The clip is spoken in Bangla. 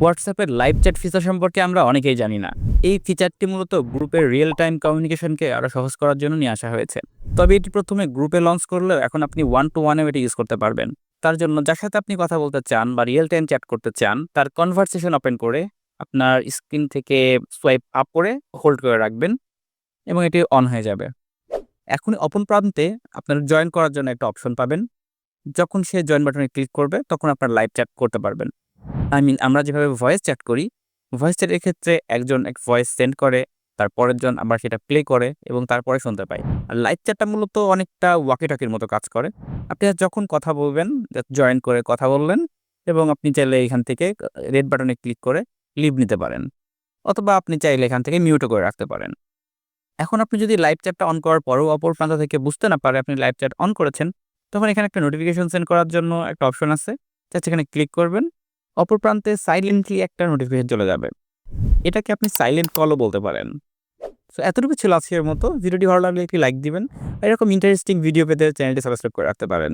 হোয়াটসঅ্যাপের লাইভ চ্যাট ফিচার সম্পর্কে আমরা অনেকেই জানি না। এই ফিচারটি মূলত গ্রুপের রিয়েল টাইম কমিউনিকেশনকে আরও সহজ করার জন্য নিয়ে আসা হয়েছে। তবে এটি প্রথমে গ্রুপে লঞ্চ করলেও এখন আপনি ওয়ান টু ওয়ানেও এটি ইউজ করতে পারবেন। তার জন্য যার সাথে আপনি কথা বলতে চান বা রিয়েল টাইম চ্যাট করতে চান, তার কনভারসেশন ওপেন করে আপনার স্ক্রিন থেকে সোয়াইপ আপ করে হোল্ড করে রাখবেন এবং এটি অন হয়ে যাবে। এখন অপর প্রান্তে আপনার জয়েন করার জন্য একটা অপশন পাবেন। যখন সে জয়েন বাটনে ক্লিক করবে তখন আপনার লাইভ চ্যাট করতে পারবেন। আমরা যেভাবে ভয়েস চ্যাট করি, ভয়েস চ্যাটের ক্ষেত্রে একজন এক ভয়েস সেন্ড করে, তারপরের জন আবার সেটা প্লে করে এবং তারপরে শুনতে পায়। আর লাইভ চ্যাটটা মূলত অনেকটা ওয়াকি-টকির মতো কাজ করে। আপনি যখন কথা বলবেন, জয়েন করে কথা বললেন এবং আপনি চাইলে এখান থেকে রেড বাটনে ক্লিক করে লিভ নিতে পারেন। অথবা আপনি চাইলে এখান থেকে মিউটও করে রাখতে পারেন। এখন আপনি যদি লাইভ চ্যাটটা অন করার পরেও অপর প্রান্ত থেকে বুঝতে না পারে আপনি লাইভ চ্যাট অন করেছেন, তখন এখানে একটা নোটিফিকেশন সেন্ড করার জন্য একটা অপশন আছে। জাস্ট এখানে ক্লিক করবেন। অপর প্রান্তে সাইলেন্টলি একটা নোটিফিকেশন চলে যাবে। এটাকে আপনি সাইলেন্ট কলও বলতে পারেন। সো এতটুকু ছিল আজকের মতো। ভিডিওটি ভালো লাগলে একটি লাইক দিবেন। এরকম ইন্টারেস্টিং ভিডিও পেতে চ্যানেলটি সাবস্ক্রাইব করে রাখতে পারেন।